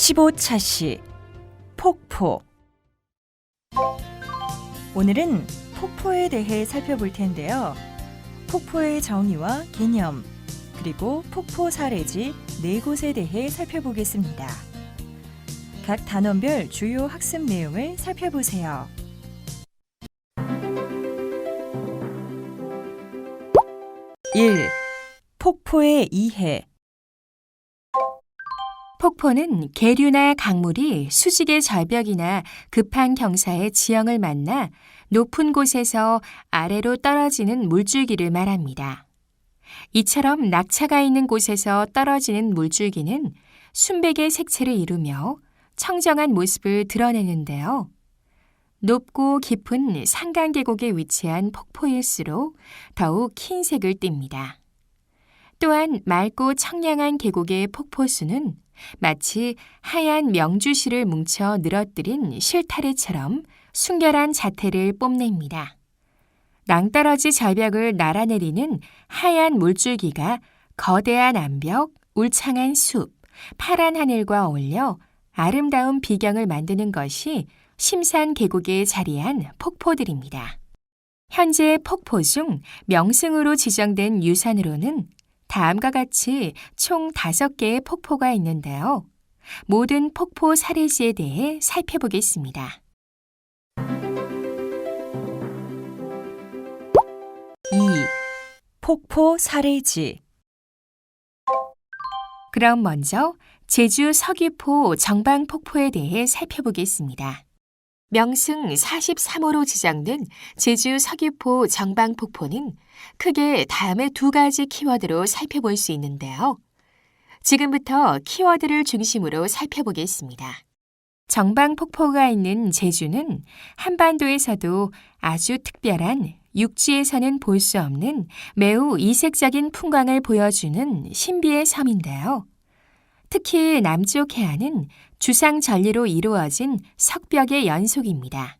15차시 폭포. 오늘은 폭포에 대해 살펴볼 텐데요. 폭포의 정의와 개념, 그리고 폭포 사례지 4곳에 대해 살펴보겠습니다. 각 단원별 주요 학습 내용을 살펴보세요. 1. 폭포의 이해. 폭포는 계류나 강물이 수직의 절벽이나 급한 경사의 지형을 만나 높은 곳에서 아래로 떨어지는 물줄기를 말합니다. 이처럼 낙차가 있는 곳에서 떨어지는 물줄기는 순백의 색채를 이루며 청정한 모습을 드러내는데요. 높고 깊은 산간계곡에 위치한 폭포일수록 더욱 흰색을 띱니다. 또한 맑고 청량한 계곡의 폭포수는 마치 하얀 명주실을 뭉쳐 늘어뜨린 실타래처럼 순결한 자태를 뽐냅니다. 낭떠러지 절벽을 날아내리는 하얀 물줄기가 거대한 암벽, 울창한 숲, 파란 하늘과 어울려 아름다운 비경을 만드는 것이 심산 계곡에 자리한 폭포들입니다. 현재 폭포 중 명승으로 지정된 유산으로는 다음과 같이 총 5개의 폭포가 있는데요. 모든 폭포 사례지에 대해 살펴보겠습니다. 2. 폭포 사례지. 그럼 먼저 제주 서귀포 정방폭포에 대해 살펴보겠습니다. 명승 43호로 지정된 제주 서귀포 정방폭포는 크게 다음의 2가지 키워드로 살펴볼 수 있는데요. 지금부터 키워드를 중심으로 살펴보겠습니다. 정방폭포가 있는 제주는 한반도에서도 아주 특별한 육지에서는 볼 수 없는 매우 이색적인 풍광을 보여주는 신비의 섬인데요. 특히 남쪽 해안은 주상절리로 이루어진 석벽의 연속입니다.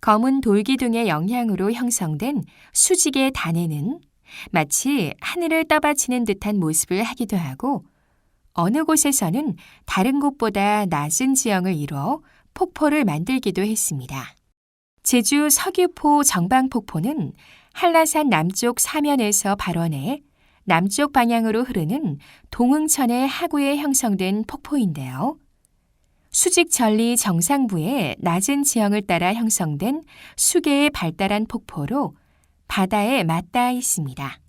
검은 돌기둥의 영향으로 형성된 수직의 단에는 마치 하늘을 떠받치는 듯한 모습을 하기도 하고 어느 곳에서는 다른 곳보다 낮은 지형을 이루어 폭포를 만들기도 했습니다. 제주 서귀포 정방폭포는 한라산 남쪽 사면에서 발원해 남쪽 방향으로 흐르는 동흥천의 하구에 형성된 폭포인데요. 수직전리 정상부의 낮은 지형을 따라 형성된 수계에 발달한 폭포로 바다에 맞닿아 있습니다.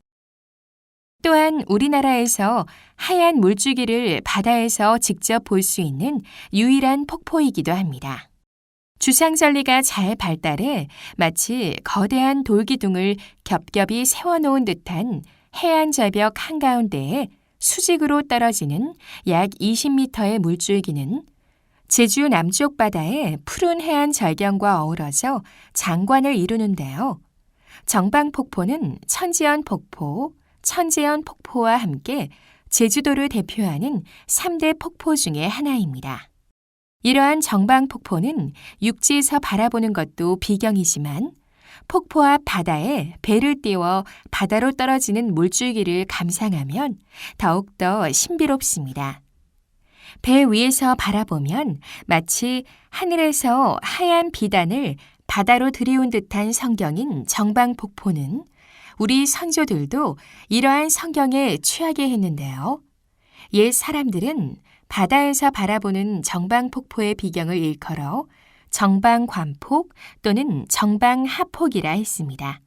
또한 우리나라에서 하얀 물줄기를 바다에서 직접 볼 수 있는 유일한 폭포이기도 합니다. 주상절리가 잘 발달해 마치 거대한 돌기둥을 겹겹이 세워놓은 듯한 해안 절벽 한가운데에 수직으로 떨어지는 약 20m의 물줄기는 제주 남쪽 바다의 푸른 해안 절경과 어우러져 장관을 이루는데요. 정방폭포는 천지연 폭포, 천재연 폭포와 함께 제주도를 대표하는 3대 폭포 중의 하나입니다. 이러한 정방폭포는 육지에서 바라보는 것도 비경이지만 폭포 앞 바다에 배를 띄워 바다로 떨어지는 물줄기를 감상하면 더욱더 신비롭습니다. 배 위에서 바라보면 마치 하늘에서 하얀 비단을 바다로 들이운 듯한 성경인 정방폭포는 우리 선조들도 이러한 성경에 취하게 했는데요. 옛 사람들은 바다에서 바라보는 정방폭포의 비경을 일컬어 정방관폭 또는 정방하폭이라 했습니다.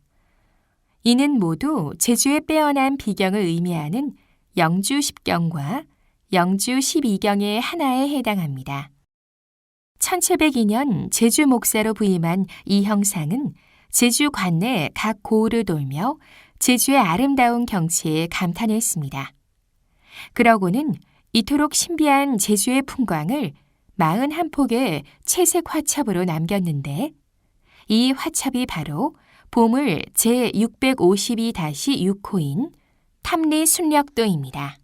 이는 모두 제주에 빼어난 비경을 의미하는 영주 10경과 영주 12경의 하나에 해당합니다. 1702년 제주 목사로 부임한 이 형상은 제주 관내 각 고을을 돌며 제주의 아름다운 경치에 감탄했습니다. 그러고는 이토록 신비한 제주의 풍광을 41폭의 채색 화첩으로 남겼는데 이 화첩이 바로 보물 제652-6호인 탐리순력도입니다.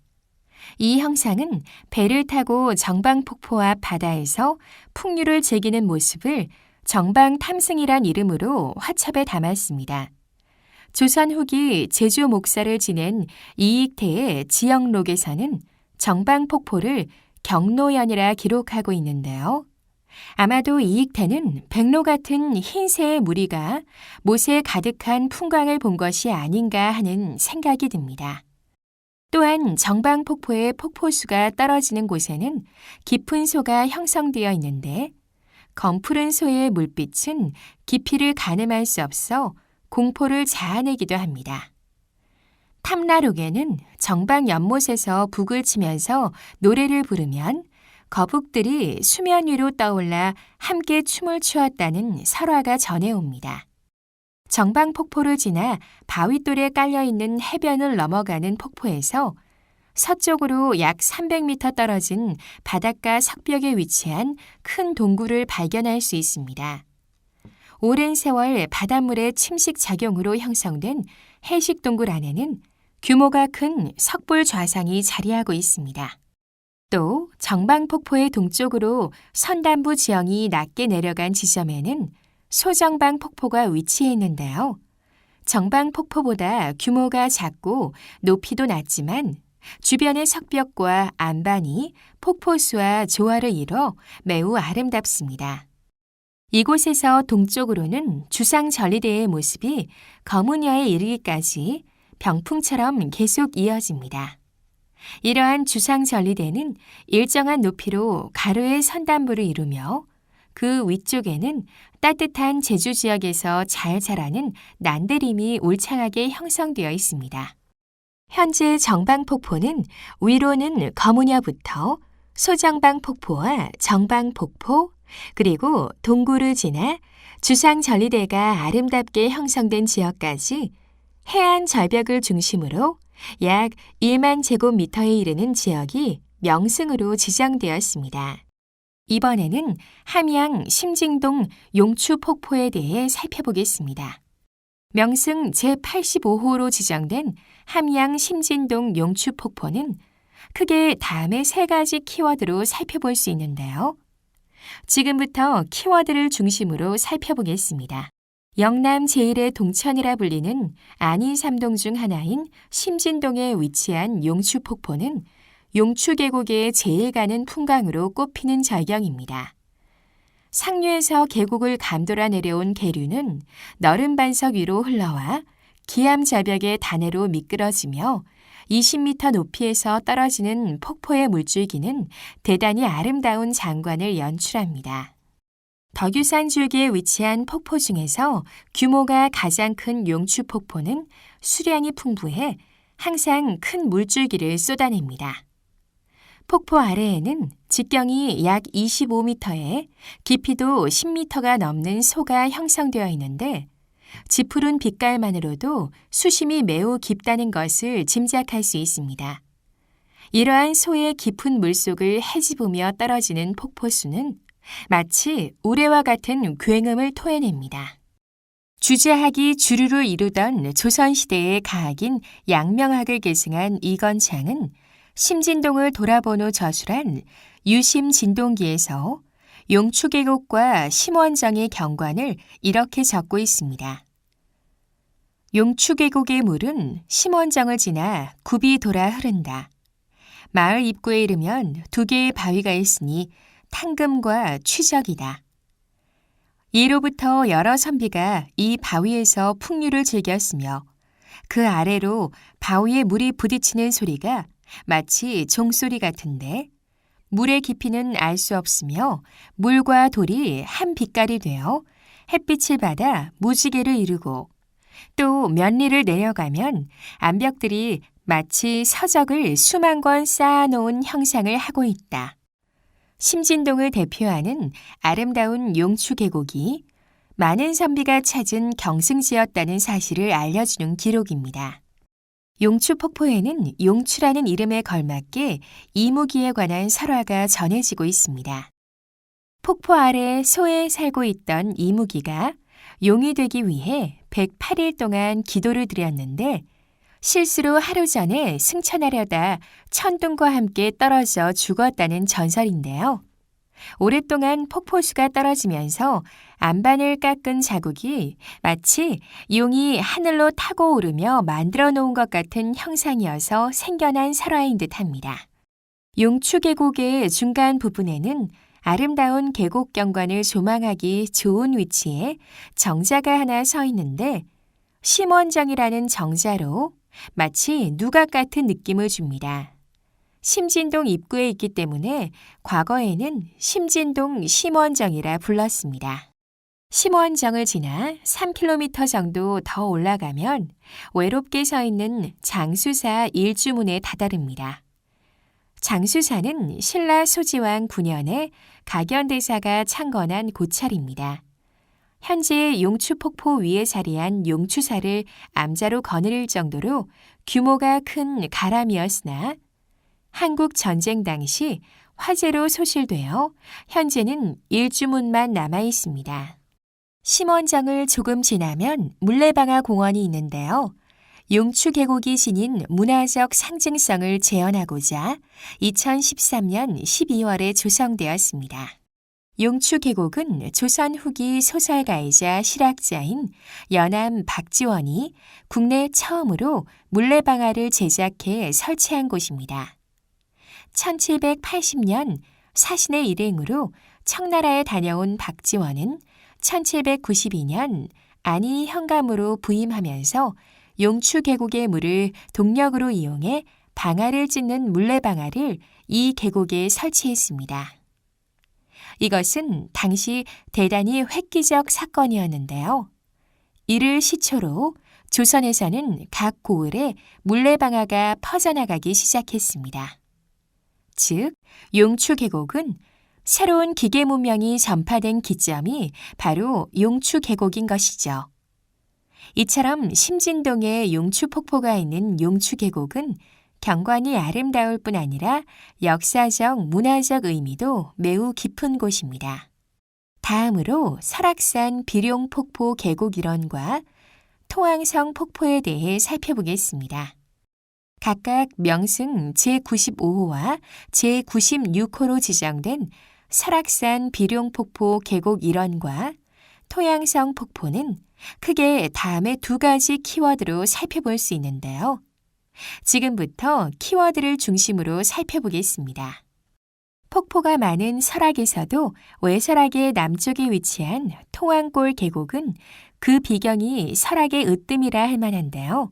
이 형상은 배를 타고 정방폭포 앞 바다에서 풍류를 즐기는 모습을 정방탐승이란 이름으로 화첩에 담았습니다. 조선 후기 제주 목사를 지낸 이익태의 지역록에서는 정방폭포를 경로연이라 기록하고 있는데요. 아마도 이 익태는 백로 같은 흰새의 무리가 못에 가득한 풍광을 본 것이 아닌가 하는 생각이 듭니다. 또한 정방폭포의 폭포수가 떨어지는 곳에는 깊은 소가 형성되어 있는데 검푸른 소의 물빛은 깊이를 가늠할 수 없어 공포를 자아내기도 합니다. 탐나록에는 정방 연못에서 북을 치면서 노래를 부르면 거북들이 수면 위로 떠올라 함께 춤을 추었다는 설화가 전해옵니다. 정방폭포를 지나 바위돌에 깔려있는 해변을 넘어가는 폭포에서 서쪽으로 약 300m 떨어진 바닷가 석벽에 위치한 큰 동굴을 발견할 수 있습니다. 오랜 세월 바닷물의 침식 작용으로 형성된 해식 동굴 안에는 규모가 큰 석불 좌상이 자리하고 있습니다. 또 정방폭포의 동쪽으로 선단부 지형이 낮게 내려간 지점에는 소정방폭포가 위치해 있는데요. 정방폭포보다 규모가 작고 높이도 낮지만 주변의 석벽과 안반이 폭포수와 조화를 이뤄 매우 아름답습니다. 이곳에서 동쪽으로는 주상절리대의 모습이 거문여에 이르기까지 병풍처럼 계속 이어집니다. 이러한 주상절리대는 일정한 높이로 가로의 선단부를 이루며 그 위쪽에는 따뜻한 제주 지역에서 잘 자라는 난데림이 울창하게 형성되어 있습니다. 현재 정방폭포는 위로는 거문여부터 소정방폭포와 정방폭포 그리고 동굴을 지나 주상절리대가 아름답게 형성된 지역까지 해안 절벽을 중심으로 약 1만 제곱미터에 이르는 지역이 명승으로 지정되었습니다. 이번에는 함양 심진동 용추폭포에 대해 살펴보겠습니다. 명승 제85호로 지정된 함양 심진동 용추폭포는 크게 다음의 3가지 키워드로 살펴볼 수 있는데요. 지금부터 키워드를 중심으로 살펴보겠습니다. 영남 제1의 동천이라 불리는 안인삼동 중 하나인 심진동에 위치한 용추폭포는 용추계곡의 제일 가는 풍광으로 꼽히는 절경입니다. 상류에서 계곡을 감돌아 내려온 계류는 너른 반석 위로 흘러와 기암 절벽의 단해로 미끄러지며 20m 높이에서 떨어지는 폭포의 물줄기는 대단히 아름다운 장관을 연출합니다. 덕유산 줄기에 위치한 폭포 중에서 규모가 가장 큰 용추폭포는 수량이 풍부해 항상 큰 물줄기를 쏟아냅니다. 폭포 아래에는 직경이 약 25m에 깊이도 10m가 넘는 소가 형성되어 있는데 짙푸른 빛깔만으로도 수심이 매우 깊다는 것을 짐작할 수 있습니다. 이러한 소의 깊은 물속을 헤집으며 떨어지는 폭포수는 마치 우레와 같은 굉음을 토해냅니다. 주제학이 주류를 이루던 조선시대의 가학인 양명학을 계승한 이건창은 심진동을 돌아본 후 저술한 유심진동기에서 용추계곡과 심원정의 경관을 이렇게 적고 있습니다. 용추계곡의 물은 심원정을 지나 굽이 돌아 흐른다. 마을 입구에 이르면 2개의 바위가 있으니 탕금과 취적이다. 이로부터 여러 선비가 이 바위에서 풍류를 즐겼으며 그 아래로 바위에 물이 부딪히는 소리가 마치 종소리 같은데 물의 깊이는 알 수 없으며 물과 돌이 한 빛깔이 되어 햇빛을 받아 무지개를 이루고 또 면리를 내려가면 암벽들이 마치 서적을 수만 권 쌓아놓은 형상을 하고 있다. 심진동을 대표하는 아름다운 용추계곡이 많은 선비가 찾은 경승지였다는 사실을 알려주는 기록입니다. 용추폭포에는 용추라는 이름에 걸맞게 이무기에 관한 설화가 전해지고 있습니다. 폭포 아래 소에 살고 있던 이무기가 용이 되기 위해 108일 동안 기도를 드렸는데 실수로 하루 전에 승천하려다 천둥과 함께 떨어져 죽었다는 전설인데요. 오랫동안 폭포수가 떨어지면서 안반을 깎은 자국이 마치 용이 하늘로 타고 오르며 만들어 놓은 것 같은 형상이어서 생겨난 설화인 듯합니다. 용추 계곡의 중간 부분에는 아름다운 계곡 경관을 조망하기 좋은 위치에 정자가 하나 서 있는데 심원정이라는 정자로 마치 누각 같은 느낌을 줍니다. 심진동 입구에 있기 때문에 과거에는 심진동 심원정이라 불렀습니다. 심원정을 지나 3km 정도 더 올라가면 외롭게 서 있는 장수사 일주문에 다다릅니다. 장수사는 신라 소지왕 9년에 각연대사가 창건한 고찰입니다. 현재 용추폭포 위에 자리한 용추사를 암자로 거느릴 정도로 규모가 큰 가람이었으나 한국 전쟁 당시 화재로 소실되어 현재는 일주문만 남아 있습니다. 심원정을 조금 지나면 물레방아 공원이 있는데요. 용추 계곡이 지닌 문화적 상징성을 재현하고자 2013년 12월에 조성되었습니다. 용추 계곡은 조선 후기 소설가이자 실학자인 연암 박지원이 국내 처음으로 물레방아를 제작해 설치한 곳입니다. 1780년 사신의 일행으로 청나라에 다녀온 박지원은 1792년 안이 현감으로 부임하면서 용추 계곡의 물을 동력으로 이용해 방아를 찢는 물레방아를 이 계곡에 설치했습니다. 이것은 당시 대단히 획기적 사건이었는데요. 이를 시초로 조선에서는 각 고을에 물레방아가 퍼져나가기 시작했습니다. 즉, 용추 계곡은 새로운 기계 문명이 전파된 기점이 바로 용추 계곡인 것이죠. 이처럼 심진동에 용추 폭포가 있는 용추 계곡은 경관이 아름다울 뿐 아니라 역사적, 문화적 의미도 매우 깊은 곳입니다. 다음으로 설악산 비룡폭포 계곡 일원과 토항성 폭포에 대해 살펴보겠습니다. 각각 명승 제95호와 제96호로 지정된 설악산 비룡폭포 계곡 일원과 토양성 폭포는 크게 다음의 두 가지 키워드로 살펴볼 수 있는데요. 지금부터 키워드를 중심으로 살펴보겠습니다. 폭포가 많은 설악에서도 외설악의 남쪽에 위치한 토왕골 계곡은 그 비경이 설악의 으뜸이라 할 만한데요.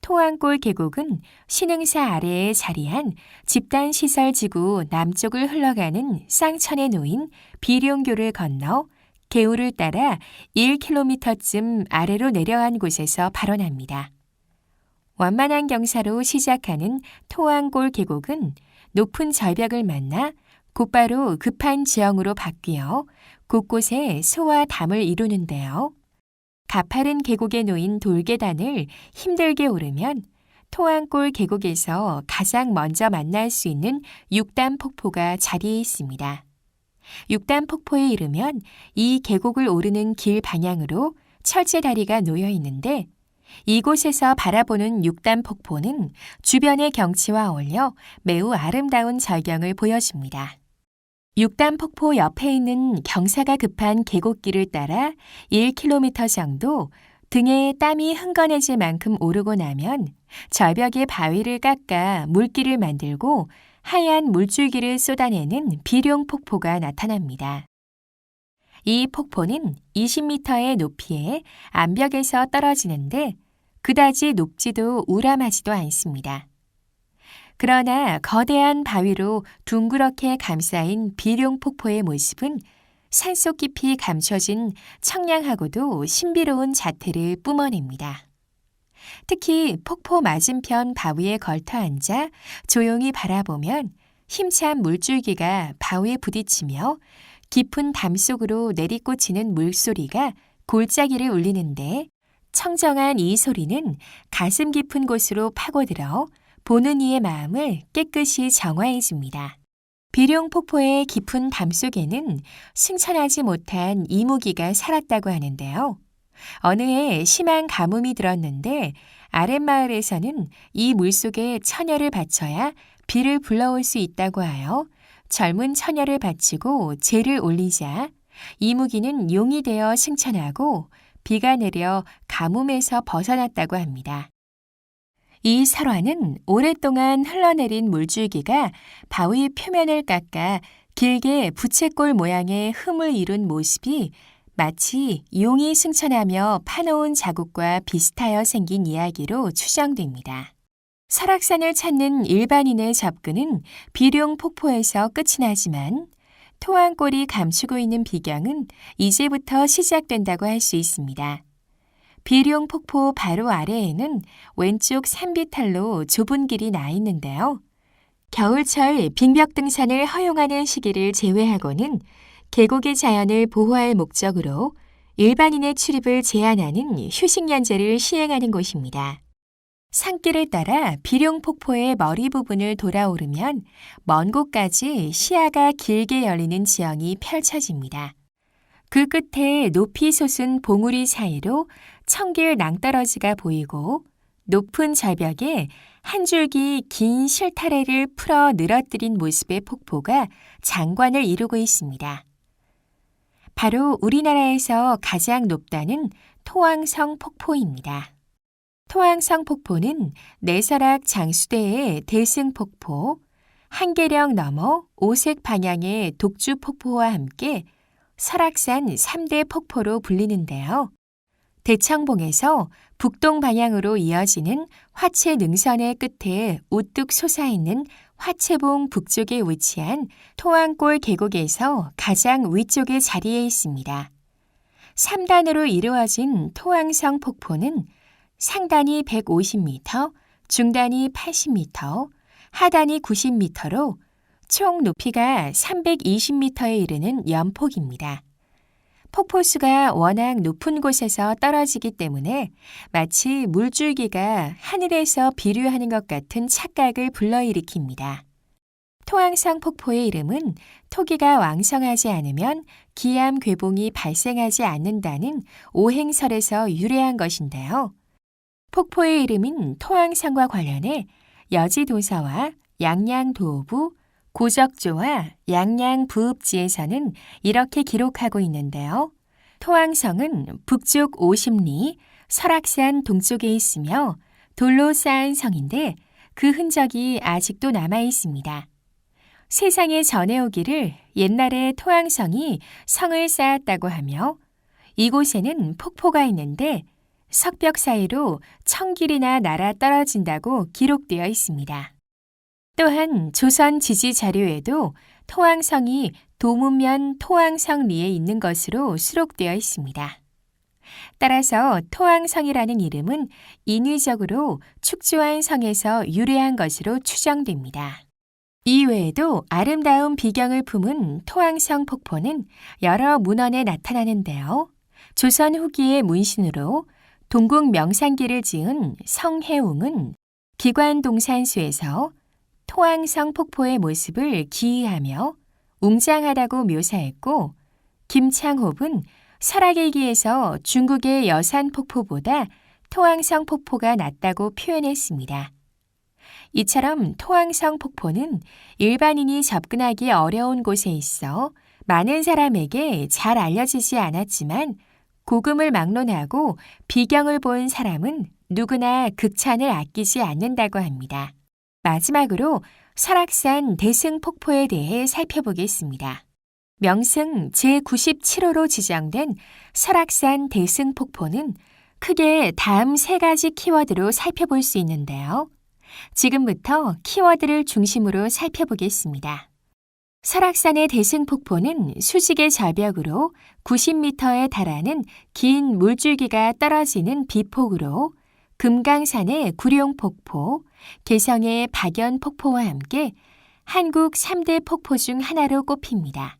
토왕골 계곡은 신흥사 아래에 자리한 집단시설지구 남쪽을 흘러가는 쌍천에 놓인 비룡교를 건너 개울을 따라 1km쯤 아래로 내려간 곳에서 발원합니다. 완만한 경사로 시작하는 토왕골 계곡은 높은 절벽을 만나 곧바로 급한 지형으로 바뀌어 곳곳에 소와 담을 이루는데요. 가파른 계곡에 놓인 돌계단을 힘들게 오르면 토왕골 계곡에서 가장 먼저 만날 수 있는 육단폭포가 자리해 있습니다. 육단폭포에 이르면 이 계곡을 오르는 길 방향으로 철제다리가 놓여 있는데 이곳에서 바라보는 육단폭포는 주변의 경치와 어울려 매우 아름다운 절경을 보여줍니다. 육단폭포 옆에 있는 경사가 급한 계곡길을 따라 1km 정도 등에 땀이 흥건해질 만큼 오르고 나면 절벽의 바위를 깎아 물길을 만들고 하얀 물줄기를 쏟아내는 비룡폭포가 나타납니다. 이 폭포는 20m의 높이에 암벽에서 떨어지는데 그다지 높지도 우람하지도 않습니다. 그러나 거대한 바위로 둥그렇게 감싸인 비룡폭포의 모습은 산속 깊이 감춰진 청량하고도 신비로운 자태를 뿜어냅니다. 특히 폭포 맞은편 바위에 걸터 앉아 조용히 바라보면 힘찬 물줄기가 바위에 부딪히며 깊은 담 속으로 내리꽂히는 물소리가 골짜기를 울리는데 청정한 이 소리는 가슴 깊은 곳으로 파고들어 보는 이의 마음을 깨끗이 정화해 줍니다. 비룡폭포의 깊은 담 속에는 승천하지 못한 이무기가 살았다고 하는데요. 어느 해 심한 가뭄이 들었는데 아랫마을에서는 이 물속에 처녀를 바쳐야 비를 불러올 수 있다고 하여 젊은 처녀를 바치고 제를 올리자 이무기는 용이 되어 승천하고 비가 내려 가뭄에서 벗어났다고 합니다. 이 설화는 오랫동안 흘러내린 물줄기가 바위 표면을 깎아 길게 부채꼴 모양의 흠을 이룬 모습이 마치 용이 승천하며 파놓은 자국과 비슷하여 생긴 이야기로 추정됩니다. 설악산을 찾는 일반인의 접근은 비룡 폭포에서 끝이 나지만 토왕골이 감추고 있는 비경은 이제부터 시작된다고 할 수 있습니다. 비룡 폭포 바로 아래에는 왼쪽 산비탈로 좁은 길이 나 있는데요. 겨울철 빙벽 등산을 허용하는 시기를 제외하고는 계곡의 자연을 보호할 목적으로 일반인의 출입을 제한하는 휴식연제를 시행하는 곳입니다. 산길을 따라 비룡 폭포의 머리 부분을 돌아오르면 먼 곳까지 시야가 길게 열리는 지형이 펼쳐집니다. 그 끝에 높이 솟은 봉우리 사이로 청길 낭떠러지가 보이고 높은 절벽에 한 줄기 긴 실타래를 풀어 늘어뜨린 모습의 폭포가 장관을 이루고 있습니다. 바로 우리나라에서 가장 높다는 토왕성 폭포입니다. 토왕성 폭포는 내설악 장수대의 대승폭포, 한계령 너머 오색 방향의 독주폭포와 함께 설악산 3대 폭포로 불리는데요. 대청봉에서 북동 방향으로 이어지는 화채 능선의 끝에 우뚝 솟아있는 화채봉 북쪽에 위치한 토왕골 계곡에서 가장 위쪽에 자리해 있습니다. 3단으로 이루어진 토왕성 폭포는 상단이 150m, 중단이 80m, 하단이 90m로 총 높이가 320m에 이르는 연폭입니다. 폭포수가 워낙 높은 곳에서 떨어지기 때문에 마치 물줄기가 하늘에서 비류하는 것 같은 착각을 불러일으킵니다. 토왕성 폭포의 이름은 토기가 왕성하지 않으면 기암 괴봉이 발생하지 않는다는 오행설에서 유래한 것인데요. 폭포의 이름인 토왕성과 관련해 여지도서와 양양도호부, 고적조와 양양부읍지에서는 이렇게 기록하고 있는데요. 토왕성은 북쪽 50리, 설악산 동쪽에 있으며 돌로 쌓은 성인데 그 흔적이 아직도 남아 있습니다. 세상에 전해오기를 옛날에 토왕성이 성을 쌓았다고 하며 이곳에는 폭포가 있는데 석벽 사이로 청길이나 날아 떨어진다고 기록되어 있습니다. 또한 조선 지지 자료에도 토왕성이 도문면 토왕성리에 있는 것으로 수록되어 있습니다. 따라서 토왕성이라는 이름은 인위적으로 축조한 성에서 유래한 것으로 추정됩니다. 이외에도 아름다운 비경을 품은 토왕성 폭포는 여러 문헌에 나타나는데요. 조선 후기의 문신으로 동국 명산기를 지은 성해웅은 기관동산수에서 토왕성 폭포의 모습을 기이하며 웅장하다고 묘사했고 김창홉은 설악일기에서 중국의 여산폭포보다 토왕성 폭포가 낫다고 표현했습니다. 이처럼 토왕성 폭포는 일반인이 접근하기 어려운 곳에 있어 많은 사람에게 잘 알려지지 않았지만 고금을 막론하고 비경을 본 사람은 누구나 극찬을 아끼지 않는다고 합니다. 마지막으로 설악산 대승폭포에 대해 살펴보겠습니다. 명승 제97호로 지정된 설악산 대승폭포는 크게 다음 세 가지 키워드로 살펴볼 수 있는데요. 지금부터 키워드를 중심으로 살펴보겠습니다. 설악산의 대승폭포는 수직의 절벽으로 90m에 달하는 긴 물줄기가 떨어지는 비폭으로 금강산의 구룡폭포, 개성의 박연폭포와 함께 한국 3대 폭포 중 하나로 꼽힙니다.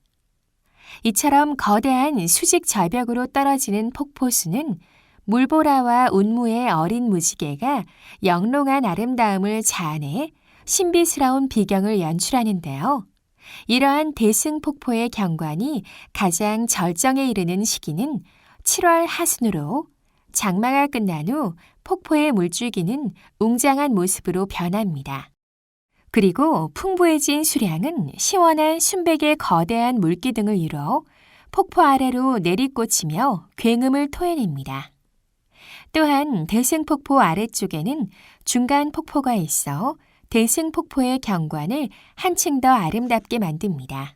이처럼 거대한 수직 절벽으로 떨어지는 폭포수는 물보라와 운무의 어린 무지개가 영롱한 아름다움을 자아내 신비스러운 비경을 연출하는데요. 이러한 대승폭포의 경관이 가장 절정에 이르는 시기는 7월 하순으로 장마가 끝난 후 폭포의 물줄기는 웅장한 모습으로 변합니다. 그리고 풍부해진 수량은 시원한 순백의 거대한 물기 등을 이뤄 폭포 아래로 내리꽂히며 굉음을 토해냅니다. 또한 대승폭포 아래쪽에는 중간 폭포가 있어 대승폭포의 경관을 한층 더 아름답게 만듭니다.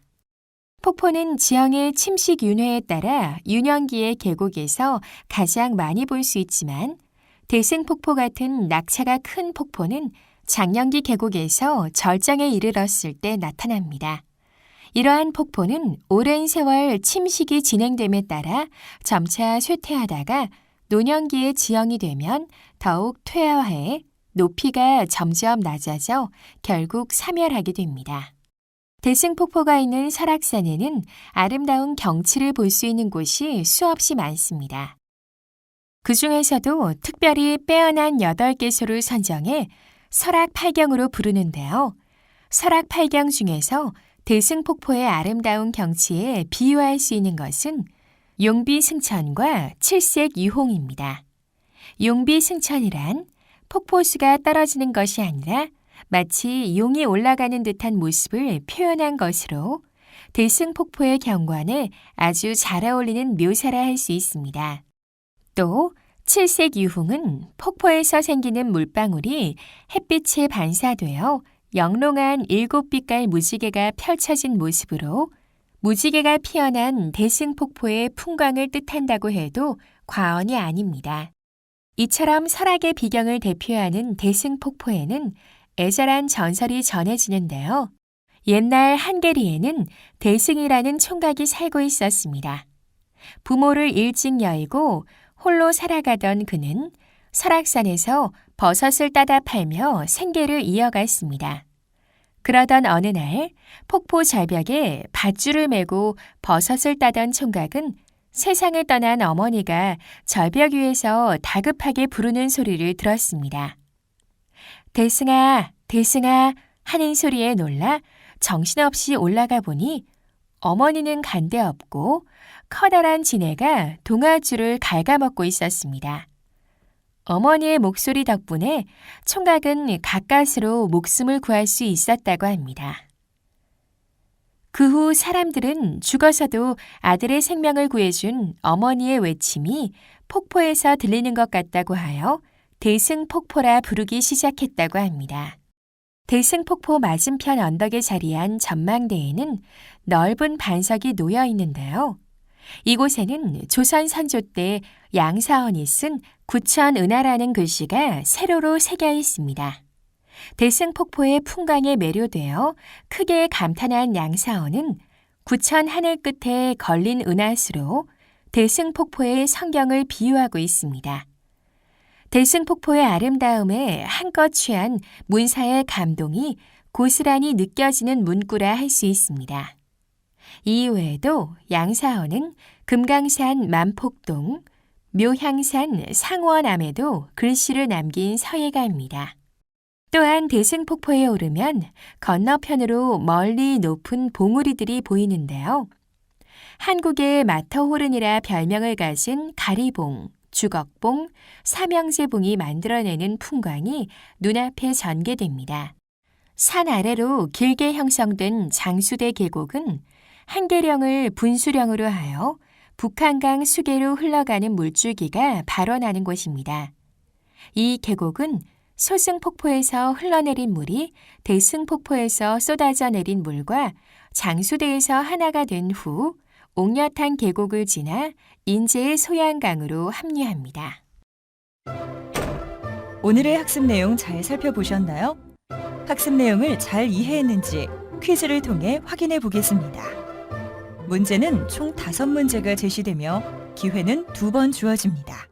폭포는 지형의 침식 윤회에 따라 유년기의 계곡에서 가장 많이 볼 수 있지만 대승폭포 같은 낙차가 큰 폭포는 장년기 계곡에서 절정에 이르렀을 때 나타납니다. 이러한 폭포는 오랜 세월 침식이 진행됨에 따라 점차 쇠퇴하다가 노년기의 지형이 되면 더욱 퇴화해 높이가 점점 낮아져 결국 사멸하게 됩니다. 대승폭포가 있는 설악산에는 아름다운 경치를 볼 수 있는 곳이 수없이 많습니다. 그 중에서도 특별히 빼어난 8개소를 선정해 설악팔경으로 부르는데요. 설악팔경 중에서 대승폭포의 아름다운 경치에 비유할 수 있는 것은 용비승천과 칠색유홍입니다. 용비승천이란 폭포수가 떨어지는 것이 아니라 마치 용이 올라가는 듯한 모습을 표현한 것으로 대승폭포의 경관에 아주 잘 어울리는 묘사라 할 수 있습니다. 또 칠색유홍은 폭포에서 생기는 물방울이 햇빛에 반사되어 영롱한 7빛깔 무지개가 펼쳐진 모습으로 무지개가 피어난 대승폭포의 풍광을 뜻한다고 해도 과언이 아닙니다. 이처럼 설악의 비경을 대표하는 대승폭포에는 애절한 전설이 전해지는데요. 옛날 한계리에는 대승이라는 총각이 살고 있었습니다. 부모를 일찍 여의고 홀로 살아가던 그는 설악산에서 버섯을 따다 팔며 생계를 이어갔습니다. 그러던 어느 날 폭포 절벽에 밧줄을 메고 버섯을 따던 총각은 세상을 떠난 어머니가 절벽 위에서 다급하게 부르는 소리를 들었습니다. 대승아, 대승아 하는 소리에 놀라 정신없이 올라가 보니 어머니는 간데없고 커다란 지네가 동아줄을 갉아먹고 있었습니다. 어머니의 목소리 덕분에 총각은 가까스로 목숨을 구할 수 있었다고 합니다. 그 후 사람들은 죽어서도 아들의 생명을 구해준 어머니의 외침이 폭포에서 들리는 것 같다고 하여 대승폭포라 부르기 시작했다고 합니다. 대승폭포 맞은편 언덕에 자리한 전망대에는 넓은 반석이 놓여 있는데요. 이곳에는 조선 선조 때 양사원이 쓴 구천은하라는 글씨가 세로로 새겨 있습니다. 대승폭포의 풍광에 매료되어 크게 감탄한 양사원은 구천 하늘 끝에 걸린 은하수로 대승폭포의 성경을 비유하고 있습니다. 대승폭포의 아름다움에 한껏 취한 문사의 감동이 고스란히 느껴지는 문구라 할 수 있습니다. 이외에도 양사원은 금강산 만폭동, 묘향산 상원암에도 글씨를 남긴 서예가입니다. 또한 대승폭포에 오르면 건너편으로 멀리 높은 봉우리들이 보이는데요. 한국의 마터호른이라 별명을 가진 가리봉, 주걱봉, 삼형제봉이 만들어내는 풍광이 눈앞에 전개됩니다. 산 아래로 길게 형성된 장수대 계곡은 한계령을 분수령으로 하여 북한강 수계로 흘러가는 물줄기가 발원하는 곳입니다. 이 계곡은 소승폭포에서 흘러내린 물이 대승폭포에서 쏟아져 내린 물과 장수대에서 하나가 된 후 옥녀탄 계곡을 지나 인제의 소양강으로 합류합니다. 오늘의 학습 내용 잘 살펴보셨나요? 학습 내용을 잘 이해했는지 퀴즈를 통해 확인해 보겠습니다. 문제는 총 5문제가 제시되며 기회는 2번 주어집니다.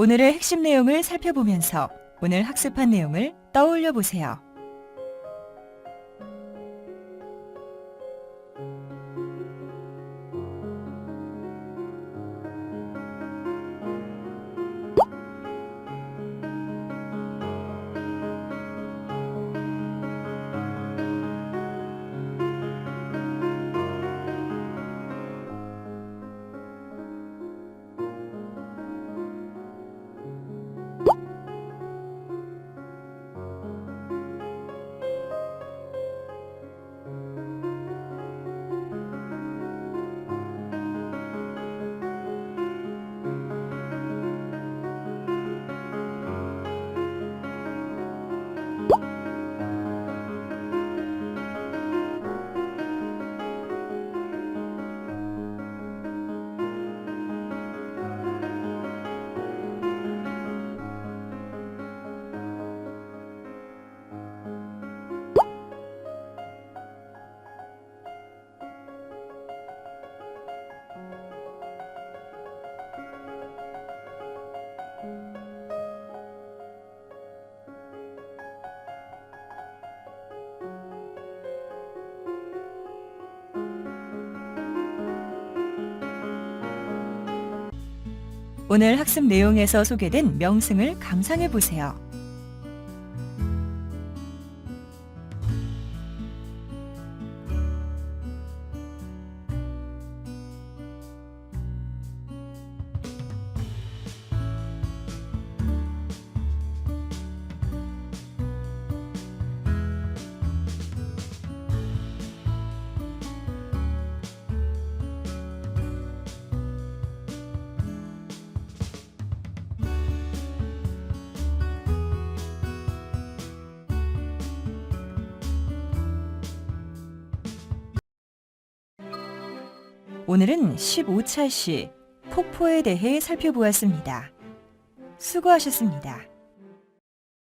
오늘의 핵심 내용을 살펴보면서 오늘 학습한 내용을 떠올려 보세요. 오늘 학습 내용에서 소개된 명승을 감상해 보세요. 오늘은 15차 시 폭포에 대해 살펴보았습니다. 수고하셨습니다.